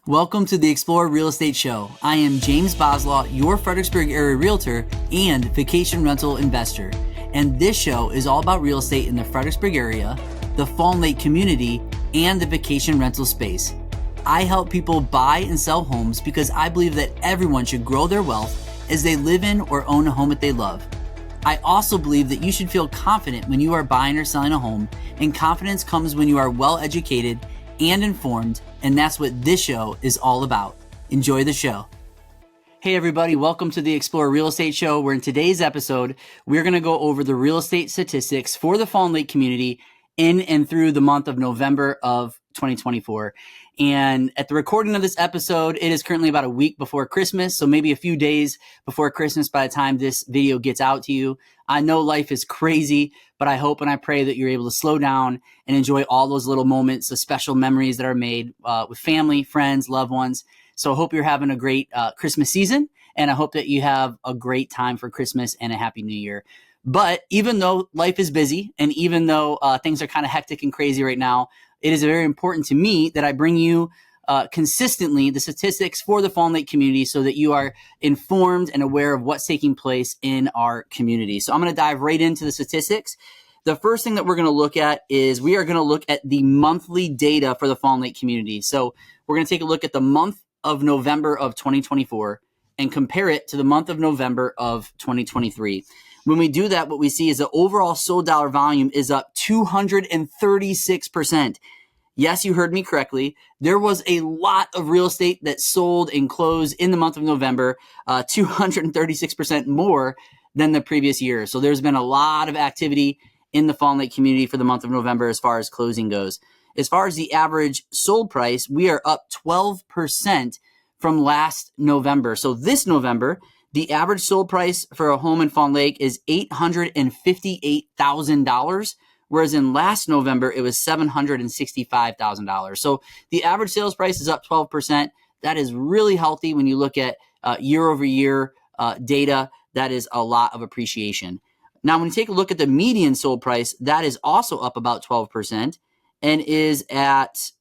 Welcome to the Explore Real Estate Show. I am James Boslaw, your Fredericksburg area realtor and vacation rental investor. And this show is all about real estate in the Fredericksburg area, the Fawn Lake Community, and the vacation rental space. I help people buy and sell homes because I believe that everyone should grow their wealth as they live in or own a home that they love. I also believe that you should feel confident when you are buying or selling a home, and confidence comes when you are well educated and informed, and that's what this show is all about. Enjoy the show. Hey everybody, welcome to the Explore Real Estate Show, where in today's episode, we're going to go over the real estate statistics for the Fawn Lake community in and through the month of November of 2024. And at the recording of this episode, it is currently about a week before Christmas, so maybe a few days before Christmas by the time this video gets out to you. I know life is crazy, but I hope and I pray that you're able to slow down and enjoy all those little moments, the special memories that are made with family, friends, loved ones. So I hope you're having a great Christmas season, and I hope that you have a great time for Christmas and a Happy New Year. But even though life is busy and even though things are kind of hectic and crazy right now, it is very important to me that I bring you consistently the statistics for the Fawn Lake community so that you are informed and aware of what's taking place in our community. So I'm going to dive right into the statistics. The first thing that we're going to look at is we are going to look at the monthly data for the Fawn Lake community. So we're going to take a look at the month of November of 2024 and compare it to the month of November of 2023. When we do that, what we see is the overall sold dollar volume is up 236%. Yes, you heard me correctly. There was a lot of real estate that sold and closed in the month of November, 236% more than the previous year. So there's been a lot of activity in the Fawn Lake community for the month of November as far as closing goes. As far as the average sold price, we are up 12% from last November. So this November, the average sold price for a home in Fawn Lake is $858,000, whereas in last November, it was $765,000. So the average sales price is up 12%. That is really healthy when you look at year over year data. That is a lot of appreciation. Now, when you take a look at the median sold price, that is also up about 12% and is at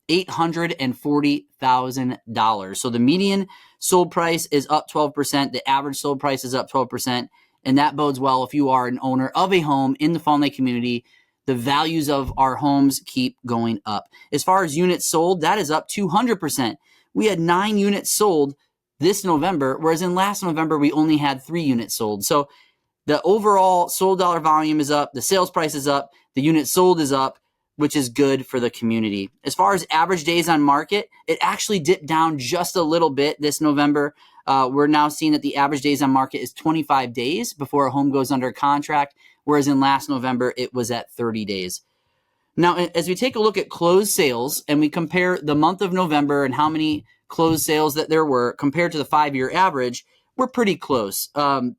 $840,000. So the median sold price is up 12%. The average sold price is up 12%. And that bodes well if you are an owner of a home in the Fawn Lake community. The values of our homes keep going up. As far as units sold, that is up 200%. We had 9 units sold this November, whereas in last November, we only had 3 units sold. So the overall sold dollar volume is up. The sales price is up. The units sold is up, which is good for the community. As far as average days on market, it actually dipped down just a little bit this November. We're now seeing that the average days on market is 25 days before a home goes under contract, whereas in last November, it was at 30 days. Now, as we take a look at closed sales and we compare the month of November and how many closed sales that there were compared to the 5-year average, we're pretty close.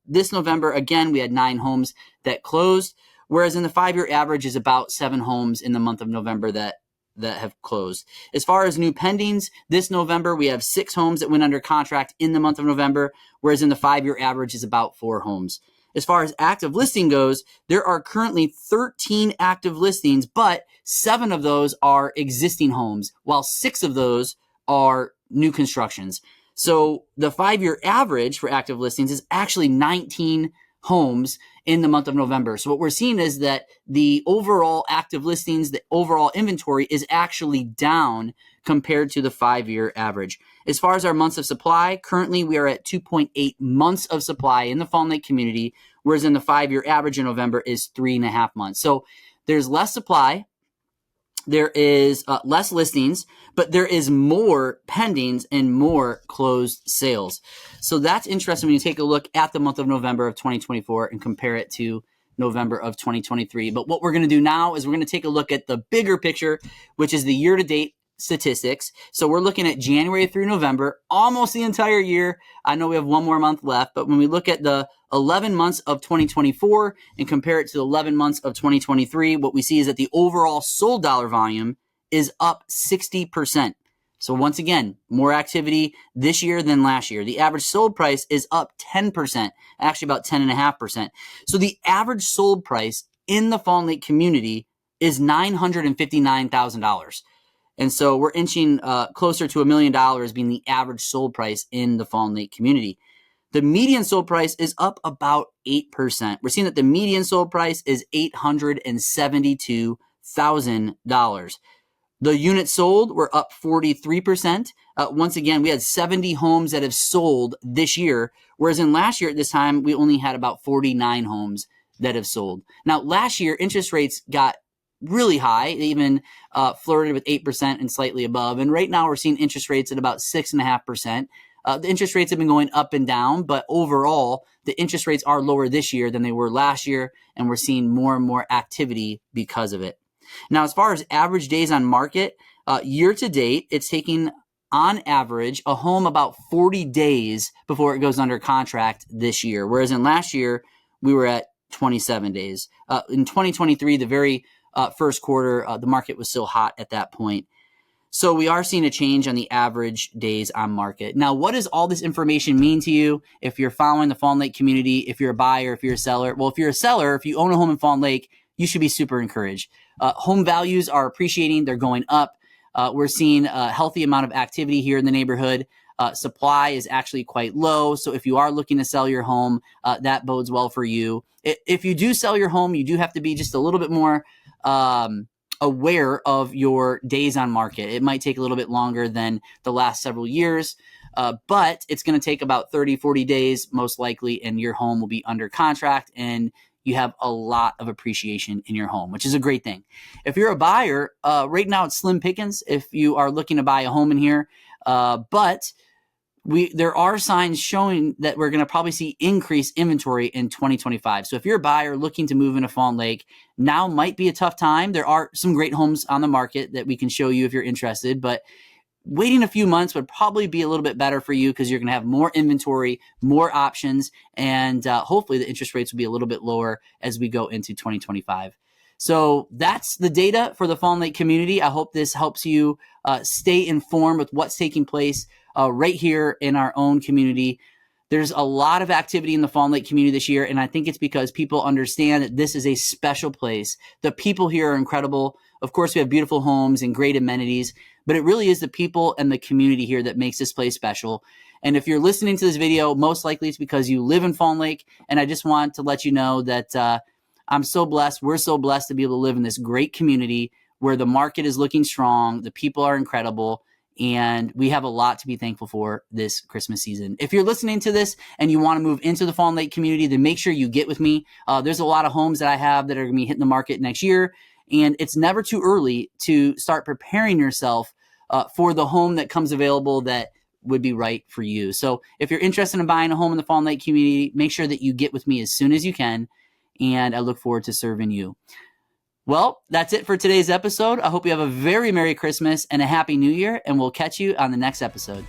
This November, again, we had 9 homes that closed, whereas in the 5-year average is about 7 homes in the month of November that have closed. As far as new pendings, this November, we have 6 homes that went under contract in the month of November, whereas in the 5-year average is about 4 homes. As far as active listing goes, there are currently 13 active listings, but 7 of those are existing homes, while 6 of those are new constructions. So the 5-year average for active listings is actually 19 homes in the month of November. So what we're seeing is that the overall active listings, the overall inventory is actually down compared to the 5-year average. As far as our months of supply, currently we are at 2.8 months of supply in the Fawn Lake community, whereas in the 5-year average in November is 3.5 months. So there's less supply. There is less listings, but there is more pendings and more closed sales. So that's interesting when you take a look at the month of November of 2024 and compare it to November of 2023. But what we're going to do now is we're going to take a look at the bigger picture, which is the year-to-date statistics. So we're looking at January through November, almost the entire year. I know we have one more month left, but when we look at the 11 months of 2024 and compare it to the 11 months of 2023, what we see is that the overall sold dollar volume is up 60%. So once again, more activity this year than last year. The average sold price is up 10%, actually about 10.5%. So the average sold price in the Fawn Lake community is $959,000. And so we're inching closer to $1 million being the average sold price in the Fawn Lake community. The median sold price is up about 8%. We're seeing that the median sold price is $872,000. The units sold were up 43%. Once again, we had 70 homes that have sold this year, whereas in last year at this time, we only had about 49 homes that have sold. Now, last year, interest rates got really high. They even flirted with 8% and slightly above. And right now, we're seeing interest rates at about 6.5%. The interest rates have been going up and down, but overall, the interest rates are lower this year than they were last year, and we're seeing more and more activity because of it. Now, as far as average days on market, year to date, it's taking on average a home about 40 days before it goes under contract this year, whereas in last year, we were at 27 days. In 2023, the very first quarter, the market was still hot at that point. So we are seeing a change on the average days on market. Now, what does all this information mean to you if you're following the Fawn Lake community, if you're a buyer, if you're a seller? Well, if you're a seller, if you own a home in Fawn Lake, you should be super encouraged. Home values are appreciating. They're going up. We're seeing a healthy amount of activity here in the neighborhood. Supply is actually quite low. So if you are looking to sell your home, that bodes well for you. If you do sell your home, you do have to be just a little bit more aware of your days on market. It might take a little bit longer than the last several years, but it's going to take about 30, 40 days most likely, and your home will be under contract and you have a lot of appreciation in your home, which is a great thing. If you're a buyer, right now it's slim pickings if you are looking to buy a home in here, but there are signs showing that we're going to probably see increased inventory in 2025. So if you're a buyer looking to move into Fawn Lake, now might be a tough time. There are some great homes on the market that we can show you if you're interested, but waiting a few months would probably be a little bit better for you because you're going to have more inventory, more options, and hopefully the interest rates will be a little bit lower as we go into 2025. So that's the data for the Fawn Lake community. I hope this helps you stay informed with what's taking place right here in our own community. There's a lot of activity in the Fawn Lake community this year, and I think it's because people understand that this is a special place. The people here are incredible. Of course, we have beautiful homes and great amenities, but it really is the people and the community here that makes this place special. And if you're listening to this video, most likely it's because you live in Fawn Lake, and I just want to let you know that I'm so blessed. We're so blessed to be able to live in this great community where the market is looking strong, the people are incredible, and we have a lot to be thankful for this Christmas season. If you're listening to this and you want to move into the Fawn Lake community, then make sure you get with me. There's a lot of homes that I have that are going to be hitting the market next year, and it's never too early to start preparing yourself for the home that comes available that would be right for you. So if you're interested in buying a home in the Fawn Lake community, make sure that you get with me as soon as you can, and I look forward to serving you. Well, that's it for today's episode. I hope you have a very Merry Christmas and a Happy New Year, and we'll catch you on the next episode.